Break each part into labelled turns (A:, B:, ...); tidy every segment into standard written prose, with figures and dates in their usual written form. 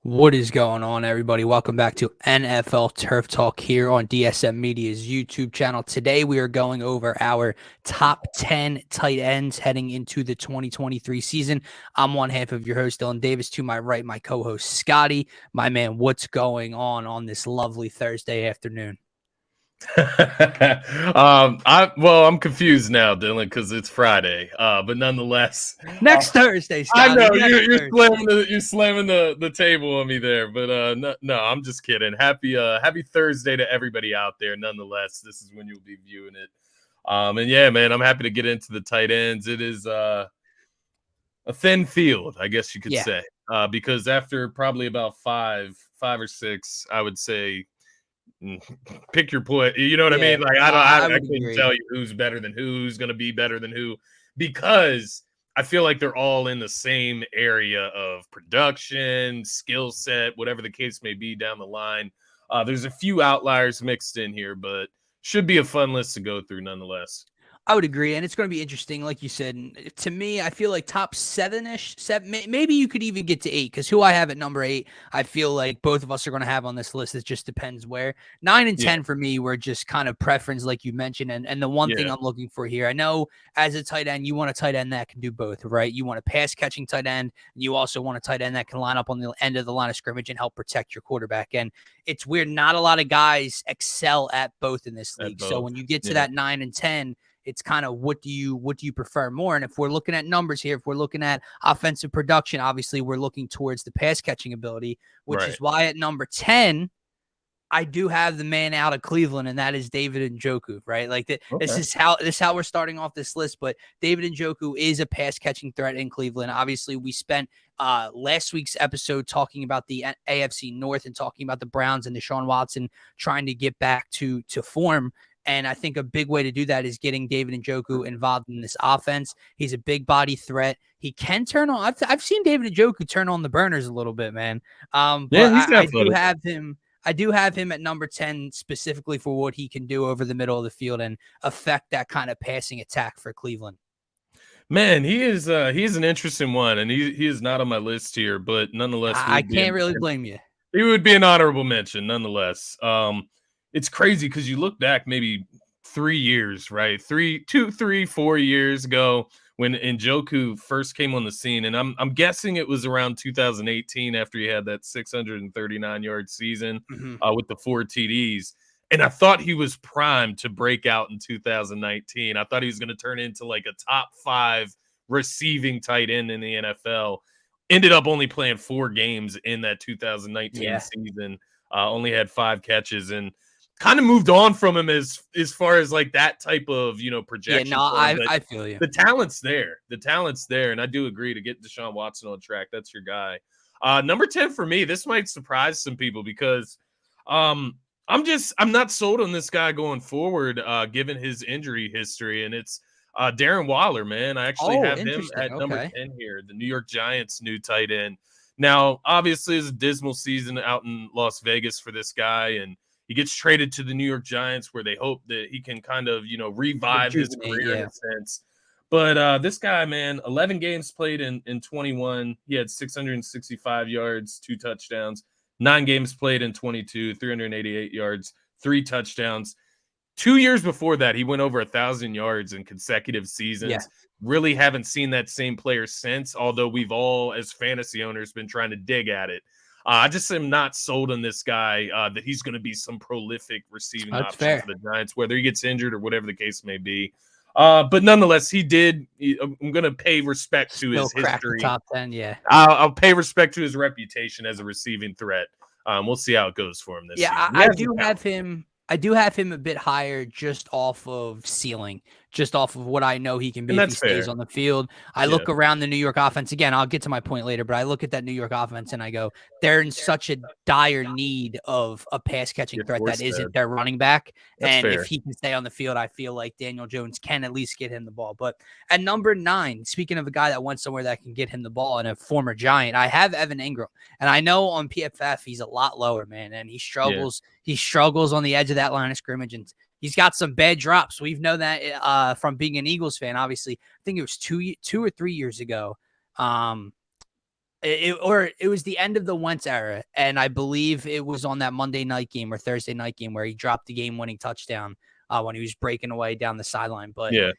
A: What is going on, everybody? Welcome back to NFL Turf Talk here on DSM Media's YouTube channel. Today, we are going over our top 10 tight ends heading into the 2023 season. I'm one half of your host, Dylan Davis. To my right, my co-host, Scotty. My man, what's going on this lovely Thursday afternoon?
B: I'm confused now, Dylan, because it's Friday. But nonetheless,
A: Next Thursday,
B: I
A: Scotty.
B: know
A: Next
B: you're
A: Thursday.
B: slamming the table on me there. But no, I'm just kidding. Happy Thursday to everybody out there. Nonetheless, this is when you'll be viewing it. And yeah, man, I'm happy to get into the tight ends. It is a thin field, I guess you could
A: Yeah.
B: say, because after probably about five or six, I would say pick your point. You know what I
A: Yeah.
B: mean? Like
A: I
B: I
A: would
B: couldn't
A: agree.
B: tell you who's better than who's going to be better than who, because I feel like they're all in the same area of production, skill set, whatever the case may be down the line. There's a few outliers mixed in here, but should be a fun list to go through nonetheless.
A: I would agree, and it's going to be interesting, like you said. To me, I feel like top seven-ish, maybe you could even get to 8, because who I have at number 8, I feel like both of us are going to have on this list. It just depends where. 9 and
B: Yeah,
A: 10 for me were just kind of preference, like you mentioned, and the one thing
B: yeah,
A: I'm looking for here, I know as a tight end, you want a tight end that can do both, right? You want a pass-catching tight end, and you also want a tight end that can line up on the end of the line of scrimmage and help protect your quarterback. And it's weird, not a lot of guys excel at both in this
B: at
A: league. So
B: both.
A: when you get to
B: Yeah,
A: that 9 and 10, it's kind of what do you prefer more? And if we're looking at numbers here, if we're looking at offensive production, obviously we're looking towards the pass catching ability, which
B: right.
A: is why at number 10, I do have the man out of Cleveland, and that is David Njoku, right? Like
B: Okay.
A: this is how we're starting off this list. But David Njoku is a pass catching threat in Cleveland. Obviously, we spent last week's episode talking about the AFC North and talking about the Browns and Deshaun Watson trying to get back to form. And I think a big way to do that is getting David Njoku involved in this offense. He's a big body threat. He can turn on. I've seen David Njoku turn on the burners a little bit, man.
B: Yeah,
A: But
B: he's
A: I do
B: athletic.
A: have him. I do have him at number 10 specifically for what he can do over the middle of the field and affect that kind of passing attack for Cleveland.
B: Man, he is an interesting one, and he is not on my list here, but nonetheless, he
A: I
B: would be
A: can't
B: in.
A: really blame you.
B: He would be an honorable mention, nonetheless. It's crazy because you look back maybe 3 years, right? 4 years ago when Njoku first came on the scene, and I'm guessing it was around 2018 after he had that 639-yard season
A: Mm-hmm.
B: with the 4 TDs. And I thought he was primed to break out in 2019. I thought he was going to turn into like a top 5 receiving tight end in the NFL. Ended up only playing 4 games in that 2019
A: Yeah.
B: season. Only had 5 catches and kind of moved on from him as far as like that type of
A: Yeah. No,
B: projection for him. But
A: I feel you.
B: the talent's there. The talent's there, and I do agree to get Deshaun Watson on track. That's your guy. Number 10 for me. This might surprise some people because I'm not sold on this guy going forward, given his injury history, and it's Darren Waller, man. I actually
A: Oh,
B: have him
A: interesting.
B: at number
A: Okay.
B: 10 here, the New York Giants' new tight end. Now, obviously, it's a dismal season out in Las Vegas for this guy, and he gets traded to the New York Giants where they hope that he can kind of, revive his
A: Rejuvenate.
B: career in
A: Yeah.
B: a sense. But this guy, man, 11 games played in 21. He had 665 yards, 2 touchdowns. 9 games played in 22, 388 yards, 3 touchdowns. 2 years before that, he went over 1,000 yards in consecutive
A: Yeah.
B: seasons. Really haven't seen that same player since, although we've all, as fantasy owners, been trying to dig at it. I just am not sold on this guy that he's going to be some prolific receiving
A: That's
B: option for
A: fair.
B: the Giants, whether he gets injured or whatever the case may be. But nonetheless, I'm going to pay respect to
A: Still
B: his
A: crack the
B: history.
A: top 10. Yeah.
B: I'll pay respect to his reputation as a receiving threat. We'll see how it goes for him this
A: Yeah,
B: season. He
A: I
B: has the
A: do
B: talent.
A: have him. I do have him a bit higher just off of ceiling, just off of what I know he can be
B: And
A: if he
B: that's
A: stays
B: fair.
A: on the field. I
B: Yeah.
A: look around the New York offense again. I'll get to my point later, but I look at that New York offense and I go, they're in such a dire need of a pass catching
B: Get
A: threat that
B: forced
A: isn't
B: fed.
A: their running back.
B: That's
A: And if
B: fair.
A: he can stay on the field, I feel like Daniel Jones can at least get him the ball. But at number 9, speaking of a guy that went somewhere that can get him the ball and a former Giant, I have Evan Ingram. And I know on PFF he's a lot lower, man, and he
B: Yeah.
A: struggles. He struggles on the edge of that line of scrimmage, and he's got some bad drops. We've known that from being an Eagles fan. Obviously, I think it was 2 or 3 years ago. It was the end of the Wentz era, and I believe it was on that Monday night game or Thursday night game where he dropped the game-winning touchdown when he was breaking away down the sideline. But
B: Yeah.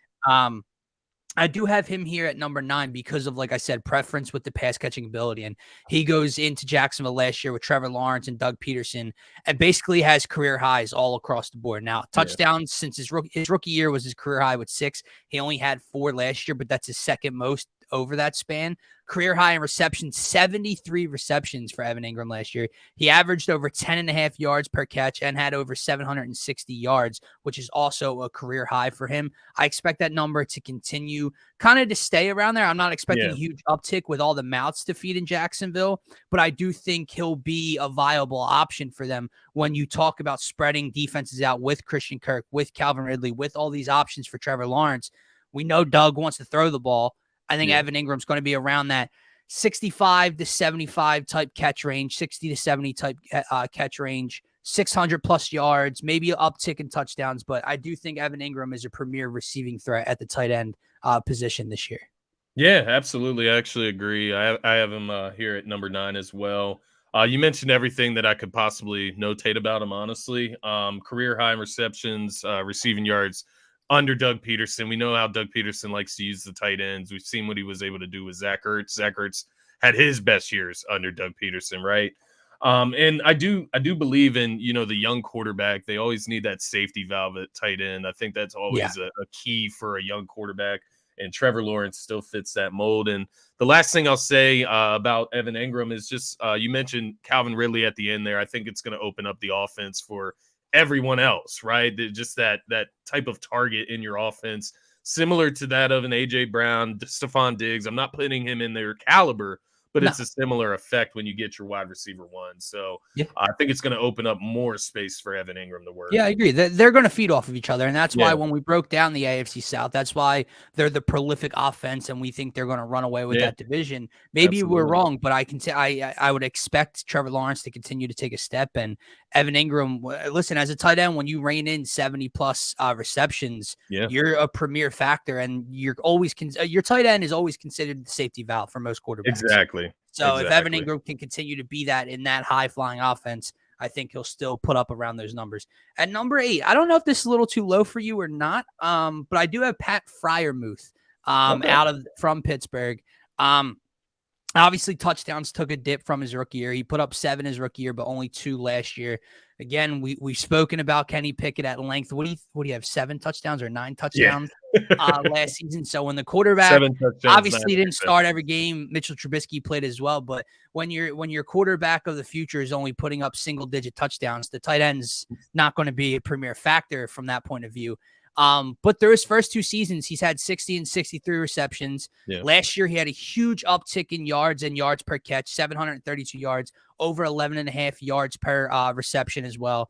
A: I do have him here at number 9 because of, like I said, preference with the pass catching ability. And he goes into Jacksonville last year with Trevor Lawrence and Doug Peterson and basically has career highs all across the board. Now, touchdowns since his rookie year was his career high with 6. He only had 4 last year, but that's his second most over that span. Career high in receptions, 73 receptions for Evan Ingram last year. He averaged over 10.5 yards per catch and had over 760 yards, which is also a career high for him. I expect that number to continue kind of to stay around there. I'm not expecting a huge uptick with all the mouths to feed in Jacksonville, but I do think he'll be a viable option for them when you talk about spreading defenses out with Christian Kirk, with Calvin Ridley, with all these options for Trevor Lawrence. We know Doug wants to throw the ball. I think Evan Ingram's going to be around that 65 to 75 type catch range, 60 to 70 type catch range, 600 plus yards, maybe an uptick in touchdowns. But I do think Evan Ingram is a premier receiving threat at the tight end position this year.
B: Yeah, absolutely. I actually agree. I have him here at number 9 as well. You mentioned everything that I could possibly notate about him, honestly. Career high in receptions, receiving yards under Doug Peterson. We know how Doug Peterson likes to use the tight ends. We've seen what he was able to do with Zach Ertz. Zach Ertz had his best years under Doug Peterson, right? And I do believe in, the young quarterback. They always need that safety valve at tight end. I think that's always a key for a young quarterback. And Trevor Lawrence still fits that mold. And the last thing I'll say about Evan Ingram is just you mentioned Calvin Ridley at the end there. I think it's going to open up the offense for everyone else, right? Just that type of target in your offense, similar to that of an A.J. Brown, Stephon Diggs. I'm not putting him in their caliber, but it's a similar effect when you get your wide receiver 1. So I think it's going to open up more space for Evan Ingram to work.
A: Yeah, I agree. They're going to feed off of each other. And that's why when we broke down the AFC South, that's why they're the prolific offense and we think they're going to run away with that division. Maybe we're wrong, but I can say I would expect Trevor Lawrence to continue to take a step. And Evan Ingram, listen, as a tight end, when you rein in 70 plus receptions, you're a premier factor. And you're always your tight end is always considered the safety valve for most quarterbacks.
B: Exactly.
A: So if Evan Ingram can continue to be that in that high flying offense, I think he'll still put up around those numbers. At number 8, I don't know if this is a little too low for you or not, but I do have Pat Freiermuth from Pittsburgh. Obviously, touchdowns took a dip from his rookie year. He put up 7 his rookie year, but only 2 last year. Again, we've spoken about Kenny Pickett at length. What do you have, 7 touchdowns or 9 touchdowns last season? So when the quarterback obviously didn't start every game, Mitchell Trubisky played as well. But when your quarterback of the future is only putting up single-digit touchdowns, the tight end's not going to be a premier factor from that point of view. But through his first 2 seasons, he's had 60 and 63 receptions. Last year, he had a huge uptick in yards and yards per catch, 732 yards, over 11.5 yards per reception as well.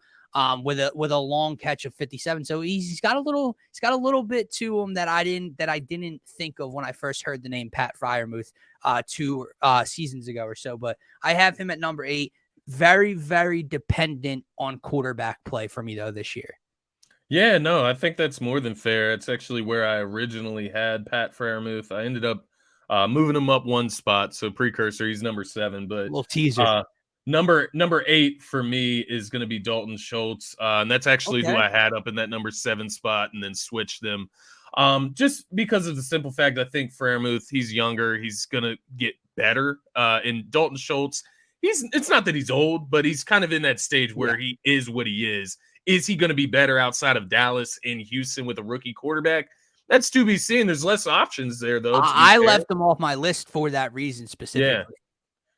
A: With a long catch of 57. So he's got a little bit to him that I didn't think of when I first heard the name Pat Freiermuth 2 seasons ago or so. But I have him at number 8. Very, very dependent on quarterback play for me though this year.
B: Yeah, no, I think that's more than fair. It's actually where I originally had Pat Freiermuth. I ended up moving him up 1 spot, so precursor. He's number 7, but
A: a little teaser.
B: Number 8 for me is going to be Dalton Schultz, and that's actually who I had up in that number 7 spot, and then switched them. Just because of the simple fact, I think Freiermuth, he's younger, he's going to get better. And Dalton Schultz, it's not that he's old, but he's kind of in that stage where he is what he is. Is he going to be better outside of Dallas and Houston with a rookie quarterback? That's to be seen. There's less options there, though.
A: I left them off my list for that reason specifically.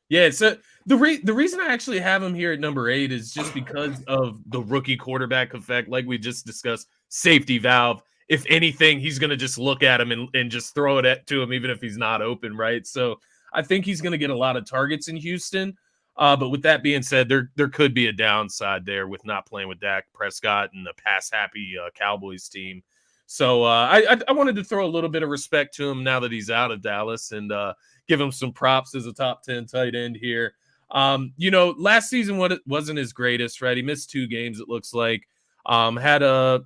B: Yeah. So the reason I actually have him here at number 8 is just because of the rookie quarterback effect, like we just discussed. Safety valve. If anything, he's going to just look at him and just throw it to him, even if he's not open, right? So I think he's going to get a lot of targets in Houston. But with that being said, there could be a downside there with not playing with Dak Prescott and the pass-happy Cowboys team. So I wanted to throw a little bit of respect to him now that he's out of Dallas and give him some props as a top 10 tight end here. Last season wasn't his greatest, right? He missed 2 games, it looks like. Had out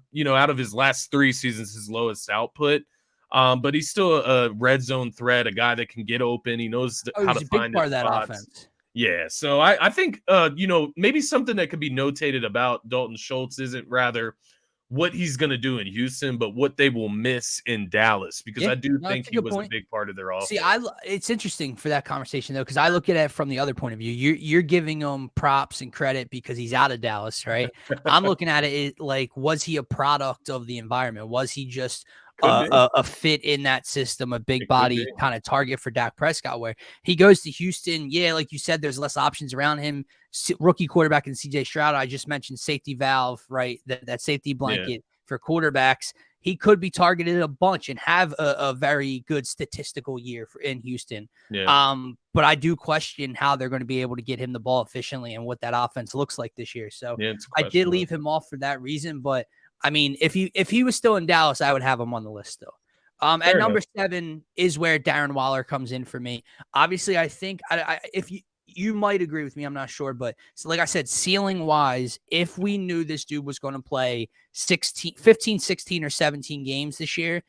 B: of his last 3 seasons, his lowest output. But he's still a red zone threat, a guy that can get open. He knows
A: Oh,
B: how to
A: he's a big
B: find his
A: part of that
B: spots.
A: offense.
B: Yeah, so I think maybe something that could be notated about Dalton Schultz isn't rather what he's going to do in Houston, but what they will miss in Dallas, because
A: Yeah,
B: I do
A: no,
B: think
A: that's a
B: he
A: good
B: was a
A: point.
B: big part of their
A: See,
B: offense.
A: it's interesting for that conversation though, because I look at it from the other point of view. You're giving him props and credit because he's out of Dallas, right? I'm looking at it like, was he a product of the environment? Was he just
B: Could be.
A: a fit in that system, a big
B: It could be.
A: body kind of target for Dak Prescott? Where he goes to Houston, yeah, like you said, there's less options around him. Rookie quarterback in CJ Stroud. I just mentioned safety valve, right? That safety
B: Yeah,
A: blanket for quarterbacks. He could be targeted a bunch and have a very good statistical year in Houston.
B: yeah,
A: But I do question how they're going to be able to get him the ball efficiently and what that offense looks like this year. So
B: yeah. It's a
A: I did
B: question mark.
A: leave him off for that reason. But I mean, if he was still in Dallas, I would have him on the list still. At
B: Fair enough.
A: number 7 is where Darren Waller comes in for me. Obviously, I think if you might agree with me, I'm not sure, but so like I said, ceiling wise, if we knew this dude was going to play 15, 16 or 17 games this year,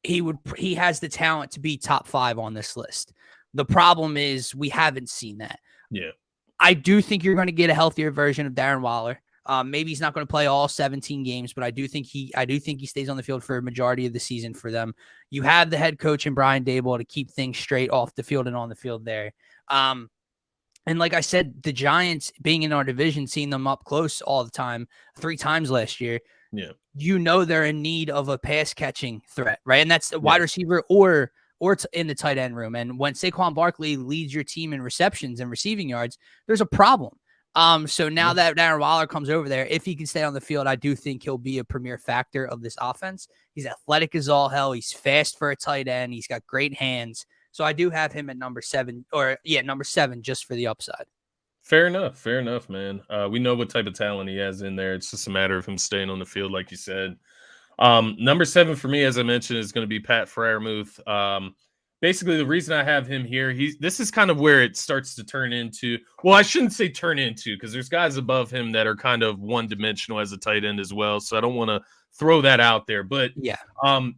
A: he has the talent to be top 5 on this list. The problem is we haven't seen that.
B: Yeah,
A: I do think you're going to get a healthier version of Darren Waller. Maybe he's not going to play all 17 games, but I do think he stays on the field for a majority of the season for them. You have the head coach and Brian Daboll to keep things straight off the field and on the field there. And like I said, the Giants being in our division, seeing them up close all the time, 3 times last year,
B: yeah,
A: they're in need of a pass catching threat, right? And that's a
B: yeah,
A: wide receiver or in the tight end room. And when Saquon Barkley leads your team in receptions and receiving yards, there's a problem. So now
B: yeah.
A: that Darren Waller comes over there, if he can stay on the field, I do think he'll be a premier factor of this offense. He's athletic as all hell. He's fast for a tight end. He's got great hands. So I do have him at number 7, number 7, just for the upside.
B: Fair enough. Fair enough, man. We know what type of talent he has in there. It's just a matter of him staying on the field, like you said. Number 7 for me, as I mentioned, is going to be Pat Freiermuth. Basically, the reason I have him here, this is kind of where it starts to turn into. Well, I shouldn't say turn into, because there's guys above him that are kind of one-dimensional as a tight end as well. So I don't want to throw that out there, but
A: Yeah.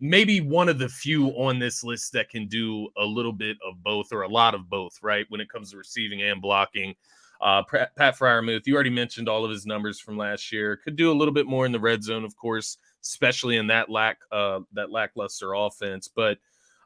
B: maybe one of the few on this list that can do a little bit of both, or a lot of both, right, when it comes to receiving and blocking. Pat Freiermuth, you already mentioned all of his numbers from last year. Could do a little bit more in the red zone, of course, especially in that lackluster offense. But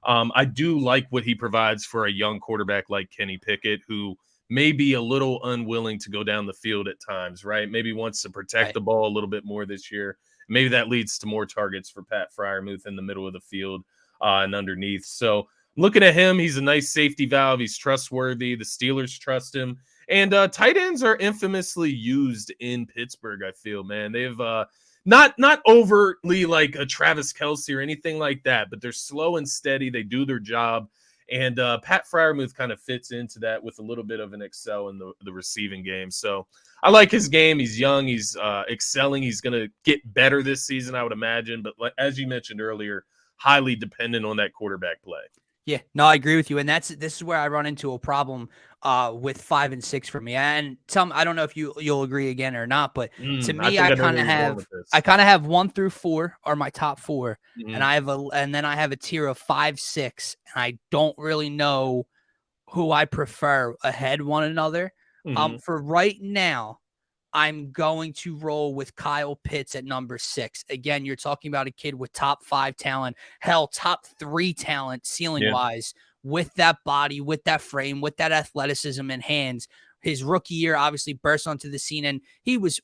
B: I do like what he provides for a young quarterback like Kenny Pickett, who may be a little unwilling to go down the field at times, right? Maybe wants to protect
A: Right.
B: the ball a little bit more this year. Maybe that leads to more targets for Pat Freiermuth in the middle of the field and underneath. So looking at him, he's a nice safety valve. He's trustworthy. The Steelers trust him. And tight ends are infamously used in Pittsburgh, I feel, man. They've not overtly like a Travis Kelce or anything like that, but they're slow and steady. They do their job. And Pat Freiermuth kind of fits into that with a little bit of an excel in the receiving game. So I like his game. He's young. He's excelling. He's going to get better this season, I would imagine. But as you mentioned earlier, highly dependent on that quarterback play.
A: Yeah, no, I agree with you, and this is where I run into a problem with 5 and 6 for me. And I don't know if you'll agree again or not, but to
B: I
A: me,
B: think I know where you're going with this.
A: I kind of have 1 through 4 are my top 4,
B: Mhm.
A: and then I have a tier of 5, 6, and I don't really know who I prefer ahead one another.
B: Mhm.
A: For right now, I'm going to roll with Kyle Pitts at number 6. Again, you're talking about a kid with top 5 talent, hell, top 3 talent ceiling
B: Yeah.
A: wise, with that body, with that frame, with that athleticism and hands. His rookie year obviously burst onto the scene, and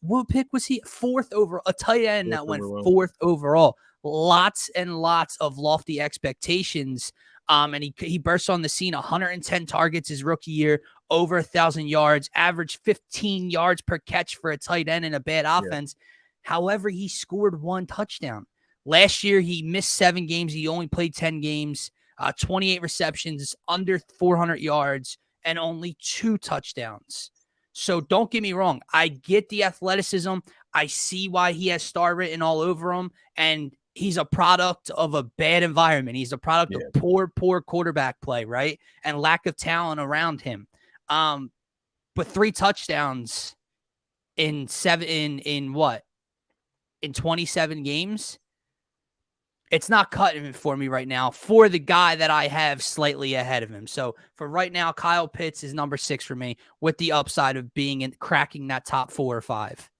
A: what pick was he? 4th over, a tight end
B: Fourth
A: that went
B: overall.
A: 4th overall. Lots and lots of lofty expectations. And he burst on the scene, 110 targets his rookie year, over 1,000 yards, averaged 15 yards per catch for a tight end in a bad offense. Yeah. However, he scored 1 touchdown. Last year, he missed 7 games. He only played 10 games, 28 receptions, under 400 yards, and only 2 touchdowns. So don't get me wrong. I get the athleticism. I see why he has star written all over him. And he's a product of a bad environment. He's a product of poor quarterback play, right? And lack of talent around him. But 3 touchdowns in 27 games. it's not cutting it for me right now for the guy that I have slightly ahead of him. So for right now, Kyle Pitts is number 6 for me with the upside of cracking that top 4 or 5.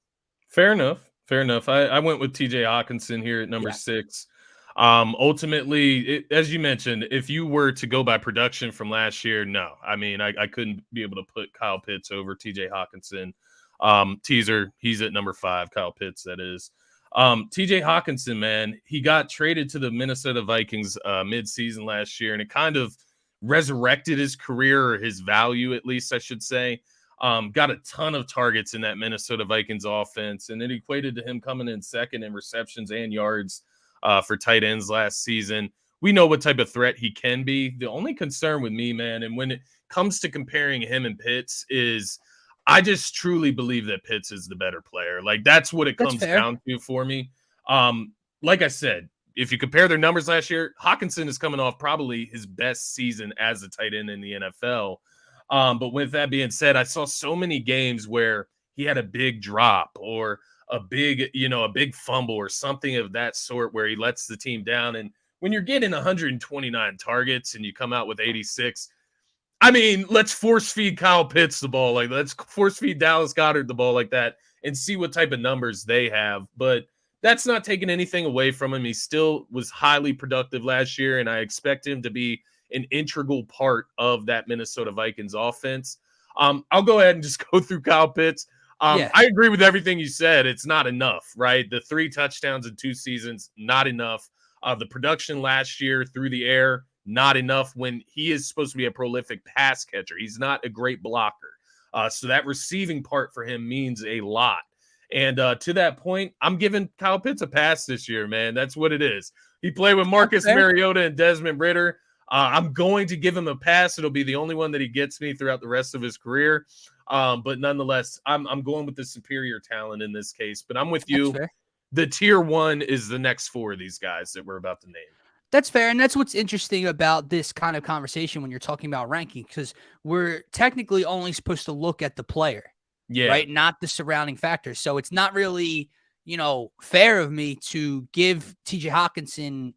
B: Fair enough. Fair enough. I went with TJ Hawkinson here at number
A: Yeah.
B: 6. Ultimately, as you mentioned, if you were to go by production from last year, no. I mean, I couldn't be able to put Kyle Pitts over TJ Hawkinson. Teaser, he's at number 5, Kyle Pitts, that is. TJ Hawkinson, man, he got traded to the Minnesota Vikings mid-season last year, and it kind of resurrected his career, or his value, at least, I should say. Got a ton of targets in that Minnesota Vikings offense, and it equated to him coming in second in receptions and yards for tight ends last season. We know what type of threat he can be. The only concern with me, man, and when it comes to comparing him and Pitts, is I just truly believe that Pitts is the better player. Like, that's what it comes down to for me. Like I said, if you compare their numbers last year, Hawkinson is coming off probably his best season as a tight end in the NFL. But with that being said, I saw so many games where he had a big drop or a big fumble or something of that sort where he lets the team down. And when you're getting 129 targets and you come out with 86, I mean, let's force feed Kyle Pitts the ball. Like, let's force feed Dallas Goedert the ball like that and see what type of numbers they have. But that's not taking anything away from him. He still was highly productive last year, and I expect him to be an integral part of that Minnesota Vikings offense. I'll go ahead and just go through Kyle Pitts. I agree with everything you said. It's not enough, right? The 3 touchdowns in 2 seasons, not enough. The production last year through the air, not enough when he is supposed to be a prolific pass catcher. He's not a great blocker. So that receiving part for him means a lot. And to that point, I'm giving Kyle Pitts a pass this year, man. That's what it is. He played with Marcus Mariota and Desmond Ridder. I'm going to give him a pass. It'll be the only one that he gets me throughout the rest of his career. But nonetheless, I'm going with the superior talent in this case. But I'm with you. The tier 1 is the next 4 of these guys that we're about to name.
A: That's fair. And that's what's interesting about this kind of conversation when you're talking about ranking, because we're technically only supposed to look at the player, right? Not the surrounding factors. So it's not really, fair of me to give TJ Hawkinson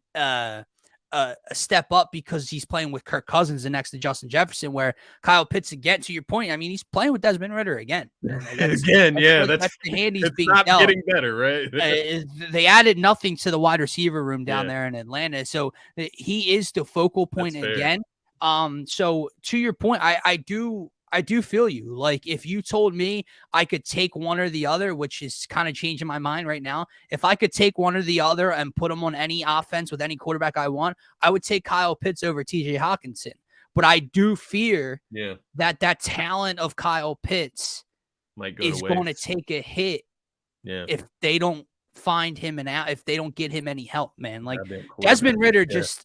A: a step up because he's playing with Kirk Cousins and next to Justin Jefferson, where Kyle Pitts, again, to your point, I mean, he's playing with Desmond Ridder again.
B: That's the hand he's being not dealt. Getting better, right?
A: They added nothing to the wide receiver room down there in Atlanta, so he is the focal point again. So to your point, I do feel you. Like, if you told me I could take one or the other, which is kind of changing my mind right now, if I could take one or the other and put them on any offense with any quarterback I want, I would take Kyle Pitts over TJ Hawkinson. But I do fear that talent of Kyle Pitts is going to take a hit if they don't find him if they don't get him any help, man. Like, Desmond Ridder just...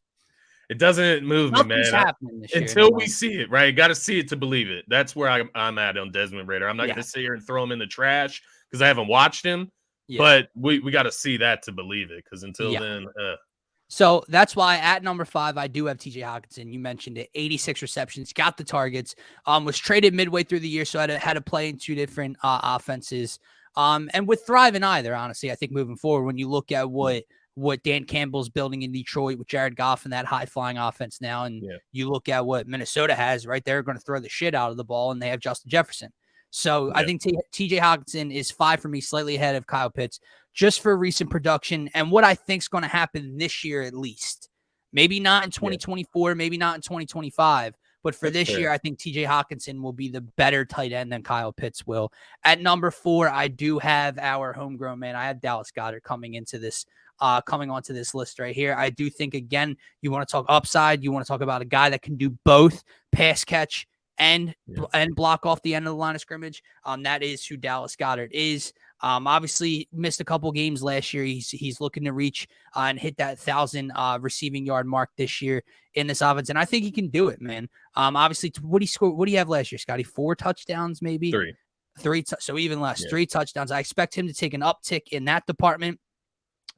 B: It doesn't move me, man. Until we see it, right? Got to see it to believe it. That's where I'm at on Desmond Ridder. I'm not going to sit here and throw him in the trash because I haven't watched him. But we got to see that to believe it, because until then.
A: So that's why at number 5, I do have TJ Hawkinson. You mentioned it. 86 receptions, got the targets, was traded midway through the year, so I had to play in 2 different offenses. And with Thrive in either, honestly, I think moving forward, when you look at what Dan Campbell's building in Detroit with Jared Goff and that high-flying offense now, and you look at what Minnesota has, right? They're going to throw the shit out of the ball, and they have Justin Jefferson. So I think TJ Hawkinson is 5 for me, slightly ahead of Kyle Pitts, just for recent production and what I think is going to happen this year at least. Maybe not in 2024, maybe not in 2025, but for this year, I think TJ Hawkinson will be the better tight end than Kyle Pitts will. At number 4, I do have our homegrown man. I have Dallas Goedert coming onto this list right here. I do think, again, you want to talk upside. You want to talk about a guy that can do both pass catch and block off the end of the line of scrimmage. That is who Dallas Goedert is. Obviously missed a couple games last year. He's looking to reach and hit that 1,000 receiving yard mark this year in this offense, and I think he can do it, man. Obviously, what do you have last year, Scotty? 4 touchdowns, maybe 3. So even less, 3 touchdowns. I expect him to take an uptick in that department,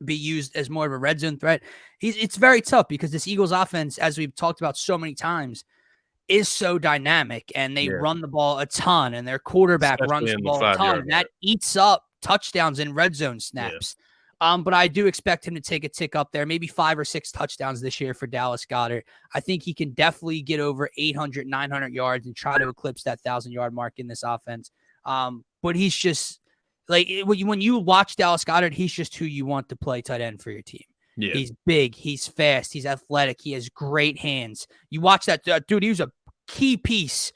A: be used as more of a red zone threat. It's very tough because this Eagles offense, as we've talked about so many times, is so dynamic, and they run the ball a ton, and their quarterback runs the ball a ton. And that eats up touchdowns in red zone snaps. But I do expect him to take a tick up there, maybe 5 or 6 touchdowns this year for Dallas Goedert. I think he can definitely get over 800, 900 yards and try to eclipse that 1,000-yard mark in this offense. But he's just like when you watch Dallas Goedert, he's just who you want to play tight end for your team.
B: Yeah.
A: He's big, he's fast, he's athletic, he has great hands. You watch that dude, he was a key piece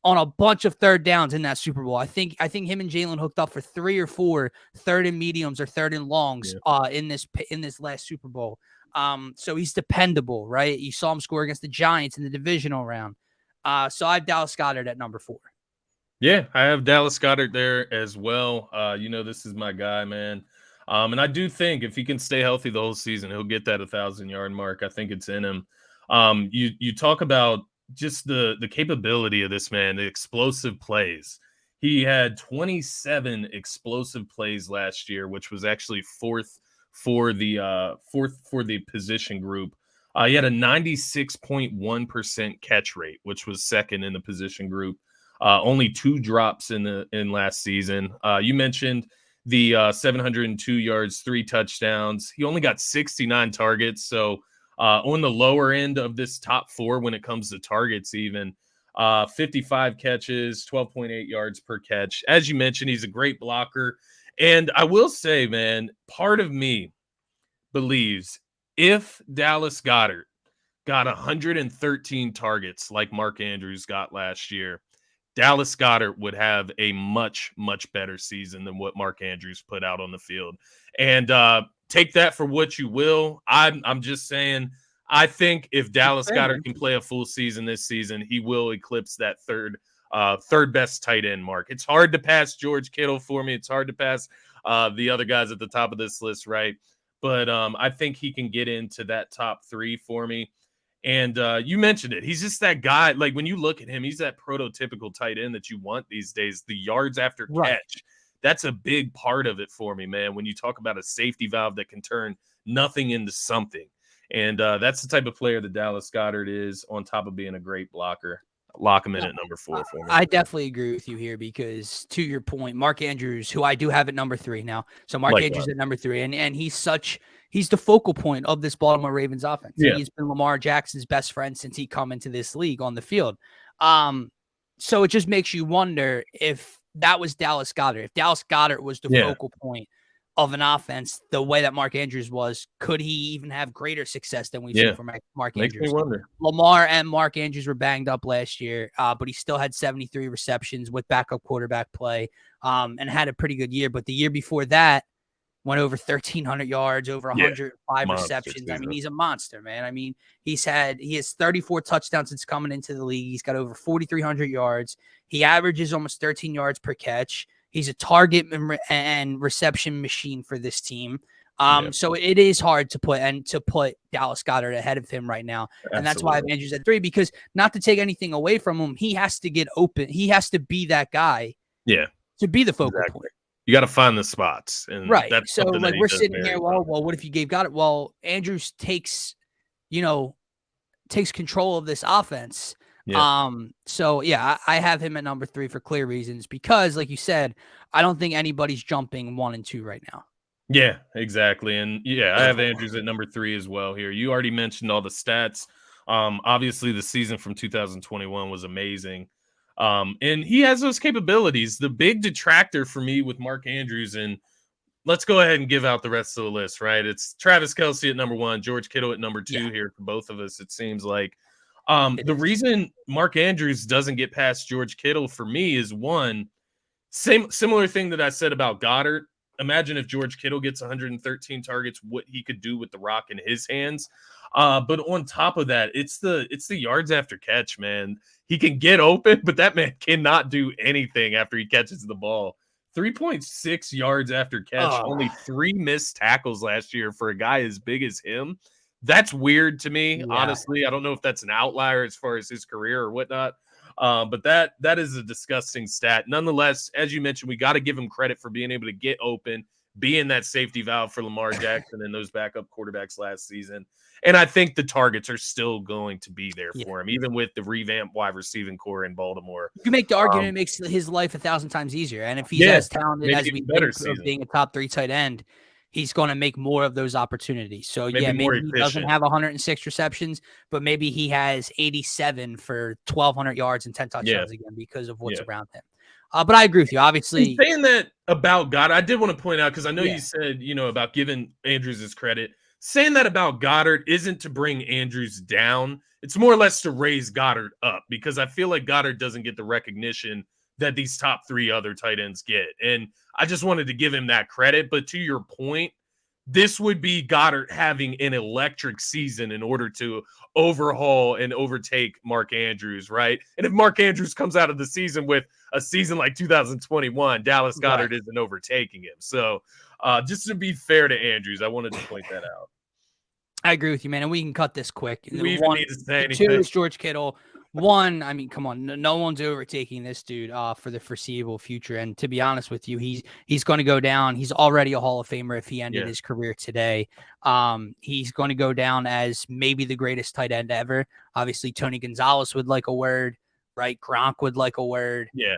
A: on a bunch of third downs in that Super Bowl. I think him and Jalen hooked up for 3 or 4 third and mediums or third and longs in this last Super Bowl. So he's dependable, right? You saw him score against the Giants in the divisional round. So I have Dallas Goedert at number 4.
B: Yeah, I have Dallas Goedert there as well. This is my guy, man. And I do think if he can stay healthy the whole season, he'll get that 1,000-yard mark. I think it's in him. You talk about just the capability of this man, the explosive plays. He had 27 explosive plays last year, which was actually fourth for the position group. He had a 96.1% catch rate, which was second in the position group. Only 2 drops in last season. You mentioned the 702 yards, 3 touchdowns. He only got 69 targets, so on the lower end of this top 4 when it comes to targets, even 55 catches, 12.8 yards per catch. As you mentioned, he's a great blocker. And I will say, man, part of me believes if Dallas Goedert got 113 targets like Mark Andrews got last year, Dallas Goedert would have a much, much better season than what Mark Andrews put out on the field. And take that for what you will. I'm just saying, I think if Dallas Goedert can play a full season this season, he will eclipse that third best tight end mark. It's hard to pass George Kittle for me. It's hard to pass the other guys at the top of this list, right? But I think he can get into that top 3 for me. And you mentioned it. He's just that guy. Like when you look at him, he's that prototypical tight end that you want these days. The yards after catch, that's a big part of it for me, man. When you talk about a safety valve that can turn nothing into something. And that's the type of player that Dallas Goedert is, on top of being a great blocker. Lock him in at number 4 for me.
A: I definitely agree with you here because, to your point, Mark Andrews, who I do have at number 3 now. So Mark Andrews at number 3, and he's the focal point of this Baltimore Ravens offense. Yeah. He's been Lamar Jackson's best friend since he come into this league on the field. So it just makes you wonder if that was Dallas Goedert. If Dallas Goedert was the focal point of an offense, the way that Mark Andrews was, could he even have greater success than we've seen from Mark Andrews?
B: Makes me wonder.
A: Lamar and Mark Andrews were banged up last year, but he still had 73 receptions with backup quarterback play and had a pretty good year. But the year before that, went over 1,300 yards, over 105 receptions. Season. I mean, he's a monster, man. I mean, he has 34 touchdowns since coming into the league. He's got over 4,300 yards. He averages almost 13 yards per catch. He's a target and reception machine for this team. So it is hard to put Dallas Goedert ahead of him right now. And that's why I have Andrews at 3, because not to take anything away from him, he has to get open. He has to be that guy.
B: Yeah.
A: To be the focal point.
B: You got to find the spots. And
A: right.
B: That's
A: so like we're sitting here, well, what if you gave Goedert? Well, Andrews takes control of this offense. Yeah. So yeah, I have him at number 3 for clear reasons, because like you said, I don't think anybody's jumping 1 and 2 right now.
B: Yeah, exactly. And I have Andrews at number 3 as well here. You already mentioned all the stats. Obviously the season from 2021 was amazing. And he has those capabilities. The big detractor for me with Mark Andrews, and let's go ahead and give out the rest of the list, right? It's Travis Kelce at number 1, George Kittle at number 2 here for both of us, it seems like. The reason Mark Andrews doesn't get past George Kittle for me is, one, similar thing that I said about Goddard. Imagine if George Kittle gets 113 targets, what he could do with the rock in his hands. But on top of that, it's the yards after catch, man. He can get open, but that man cannot do anything after he catches the ball. 3.6 yards after catch, only 3 missed tackles last year for a guy as big as him. That's weird to me, honestly. I don't know if that's an outlier as far as his career or whatnot. But that is a disgusting stat. Nonetheless, as you mentioned, we got to give him credit for being able to get open, being that safety valve for Lamar Jackson and those backup quarterbacks last season. And I think the targets are still going to be there for him, even with the revamped wide receiving core in Baltimore.
A: You can make the argument it makes his life 1,000 times easier. And if he's as talented as we think of being a top 3 tight end, he's going to make more of those opportunities. So
B: Maybe
A: yeah,
B: more
A: maybe he doesn't
B: efficient.
A: have 106 receptions, but maybe he has 87 for 1,200 yards and 10
B: Yeah,
A: touchdowns again because of what's
B: yeah.
A: around him. But I agree with you.
B: And
A: Obviously,
B: saying that about Goddard, I did want to point out because I know you
A: yeah,
B: said, about giving Andrews his credit. Saying that about Goddard isn't to bring Andrews down. It's more or less to raise Goddard up because I feel like Goddard doesn't get the recognition that these top three other tight ends get. And I just wanted to give him that credit. But to your point, this would be Goddard having an electric season in order to overhaul and overtake Mark Andrews, right? And if Mark Andrews comes out of the season with a season like 2021, Dallas
A: right.
B: Goddard isn't overtaking him. So just to be fair to Andrews, I wanted to point that out.
A: I agree with you, man. And we can cut this quick.
B: Do we even need to say
A: The two
B: anything?
A: is George Kittle. One, I mean, come on, no one's overtaking this dude for the foreseeable future. And to be honest with you, he's going to go down. He's already a Hall of Famer if he ended his career today. He's going to go down as maybe the greatest tight end ever. Obviously, Tony Gonzalez would like a word, right? Gronk would like a word.
B: Yeah.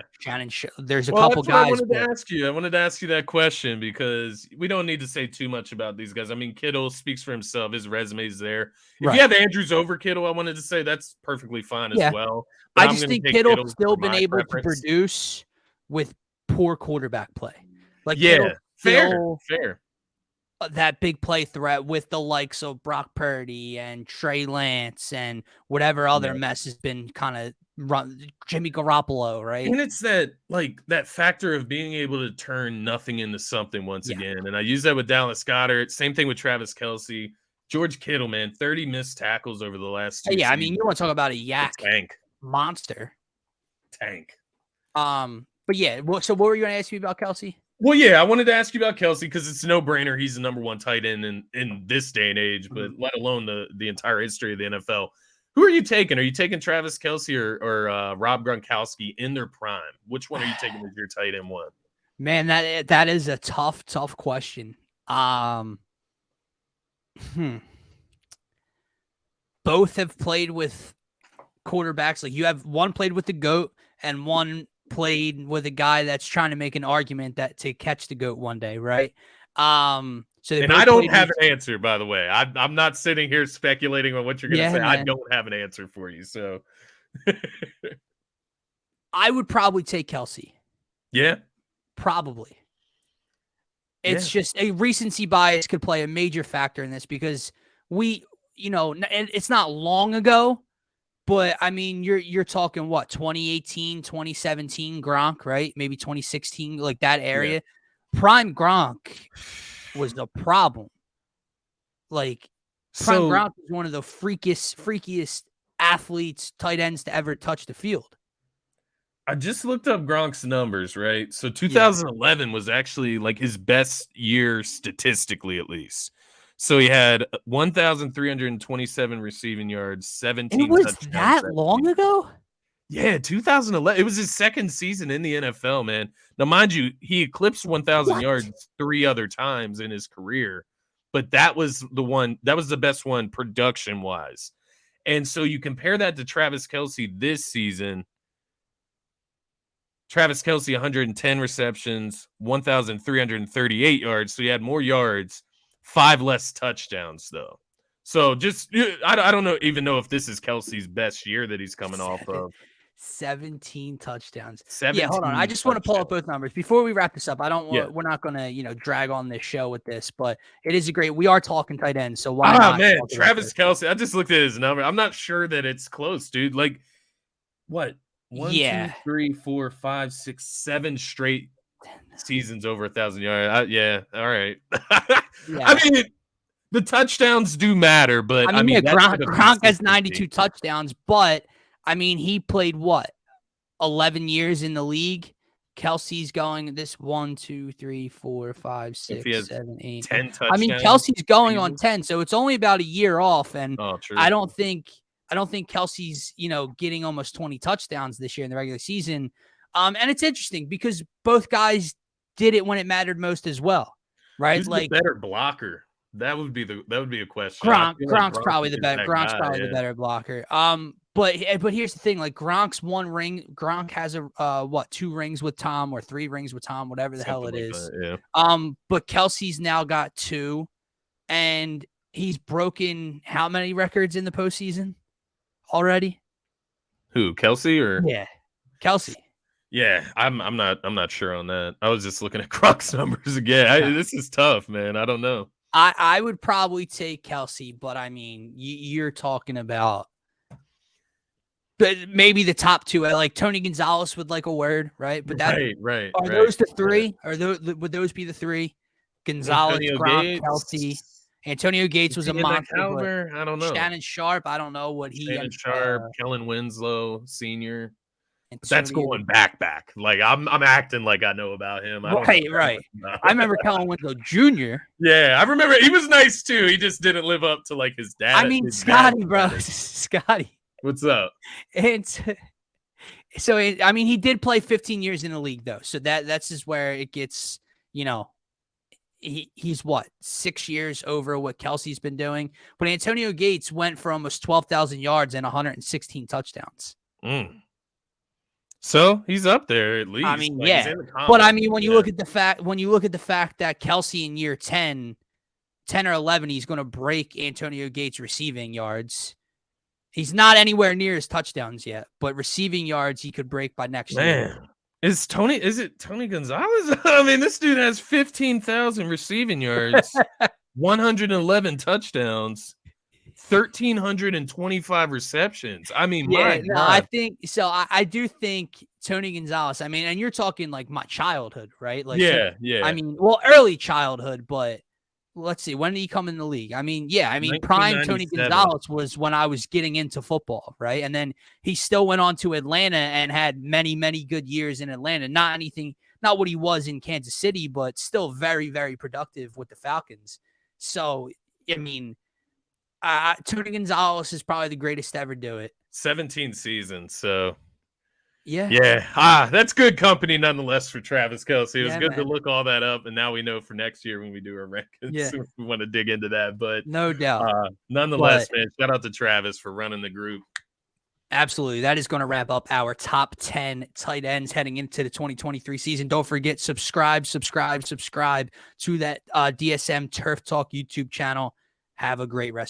A: There's a
B: Well,
A: couple
B: that's what I
A: guys.
B: wanted to ask you. I wanted to ask you that question because we don't need to say too much about these guys. I mean, Kittle speaks for himself. His resume's there. If
A: Right.
B: you have Andrews over Kittle, I wanted to say that's perfectly fine as
A: Yeah.
B: well. But
A: I
B: I'm
A: just
B: going to
A: think
B: take
A: Kittle's
B: Kittle
A: still
B: for
A: been
B: my
A: able to
B: preference.
A: produce with poor quarterback play. Like
B: Yeah,
A: Kittle's
B: fair.
A: that big play threat with the likes of Brock Purdy and Trey Lance and whatever other mess has been kind of run. Jimmy Garoppolo, right?
B: And it's that factor of being able to turn nothing into something once again. And I use that with Dallas Goedert. Same thing with Travis Kelce. George Kittle, man, 30 missed tackles over the last two
A: Yeah, I
B: seasons.
A: mean, you want to talk about a yak monster.
B: Tank.
A: But yeah, so what were you going to ask me about Kelce?
B: Well, yeah, I wanted to ask you about Kelce because it's a no-brainer. He's the number one tight end in this day and age, but let alone the entire history of the NFL. Who are you taking? Are you taking Travis Kelce or Rob Gronkowski in their prime? Which one are you taking as your tight end one?
A: Man, that is a tough question. Both have played with quarterbacks. Like you have one played with the GOAT and one played with a guy that's trying to make an argument that to catch the GOAT one day, right? So
B: and I don't have an answer, by the way. I'm not sitting here speculating on what you're going to say. Man. I don't have an answer for you. So
A: I would probably take Kelce.
B: Yeah.
A: Probably. It's just a recency bias could play a major factor in this because it's not long ago, but I mean, you're talking what, 2018, 2017 Gronk, right? Maybe 2016, like that area. Yeah. Prime Gronk was the problem. Like Prime Gronk was one of the freakiest athletes, tight ends to ever touch the field.
B: I just looked up Gronk's numbers, right? So 2011 was actually like his best year statistically, at least. So he had 1,327 receiving yards, 17 touchdowns.
A: It was that long ago?
B: Yeah, 2011. It was his second season in the NFL, man. Now, mind you, he eclipsed 1,000 yards 3 other times in his career, but that was the best one production-wise. And so you compare that to Travis Kelce this season. Travis Kelce, 110 receptions, 1,338 yards. So he had more yards, 5 less touchdowns, though. So I don't even know if this is Kelce's best year that he's coming off of.
A: 17 touchdowns.
B: 17
A: hold on. I just want to pull up both numbers before we wrap this up. We're not going to, drag on this show with this, but it is we are talking tight ends. So why not?
B: Man, Travis Kelce. I just looked at his number. I'm not sure that it's close, dude. Like, what? 1, 2, 3, 4, 5, 6, 7 straight seasons over 1,000 yards. All right. I mean, the touchdowns do matter, but
A: Gronk has 92 touchdowns, but I mean, he played 11 years in the league. Kelce's going this 1, 2, 3, 4, 5, 6, 7, 8,
B: 10 touchdowns.
A: I mean, Kelce's going on 10, so it's only about a year off, and I don't think Kelce's, getting almost 20 touchdowns this year in the regular season. And it's interesting because both guys did it when it mattered most as well, right?
B: Who's the better blocker? That would be a question.
A: Gronk's probably the better blocker. But here's the thing, like Gronk's one ring. Gronk has a 2 rings with Tom or 3 rings with Tom, whatever the hell
B: Something
A: it
B: like
A: is.
B: that, yeah.
A: But Kelsey's now got 2, and he's broken how many records in the postseason already?
B: Who, Kelce or?
A: Yeah, Kelce.
B: Yeah, I'm not sure on that. I was just looking at Croc's numbers again. This is tough, man. I don't know.
A: I would probably take Kelce, but I mean, you're talking about maybe the top 2. I like Tony Gonzalez with like a word, right? But that
B: Right.
A: are those the 3? Would those be the 3? Gonzalez,
B: Antonio
A: Gronk, Kelce.
B: Gates.
A: Antonio Gates
B: Is
A: was a
B: he in that
A: monster, but
B: caliber? I don't know.
A: Shannon Sharp, I don't know what he
B: Shannon
A: and
B: Sharp, Kellen Winslow Sr. But that's
A: Antonio.
B: going back. Like I'm acting like I know about him. I don't know that
A: Right.
B: much about
A: I
B: him.
A: remember Kellen Winslow Jr.
B: Yeah, I remember he was nice too. He just didn't live up to like his dad.
A: I mean,
B: His dad
A: Scotty, bro,
B: status.
A: Scotty.
B: What's up?
A: And so, I mean, he did play 15 years in the league, though. So that's just where it gets, he's what, 6 years over what Kelsey's been doing. But Antonio Gates went for almost 12,000 yards and 116 touchdowns.
B: So he's up there at least.
A: I mean,
B: like,
A: yeah.
B: he's in the
A: But I mean, when you look at the fact that Kelce in year 10 or 11, he's going to break Antonio Gates receiving yards. He's not anywhere near his touchdowns yet, but receiving yards he could break by next year.
B: Is it Tony Gonzalez? I mean, this dude has 15,000 receiving yards, 111 touchdowns, 1,325 receptions. I mean, my God.
A: I think so. I do think Tony Gonzalez. I mean, and you're talking like my childhood, right? Like,
B: yeah.
A: I mean, well, early childhood, but let's see, when did he come in the league? I mean, yeah, I mean, prime Tony Gonzalez was when I was getting into football, right? And then he still went on to Atlanta and had many, many good years in Atlanta. Not what he was in Kansas City, but still very, very productive with the Falcons. So, I mean, Tony Gonzalez is probably the greatest to ever do it.
B: 17 seasons, so
A: yeah.
B: That's good company nonetheless for Travis Kelce. It was good to
A: man.
B: look all that up, and now we know for next year when we do our rankings if we want to dig into that. But
A: no doubt,
B: nonetheless, man, shout out to Travis for running the group.
A: Absolutely. That is going to wrap up our top 10 tight ends heading into the 2023 season. Don't forget, subscribe to that DSM Turf Talk YouTube channel. Have a great rest.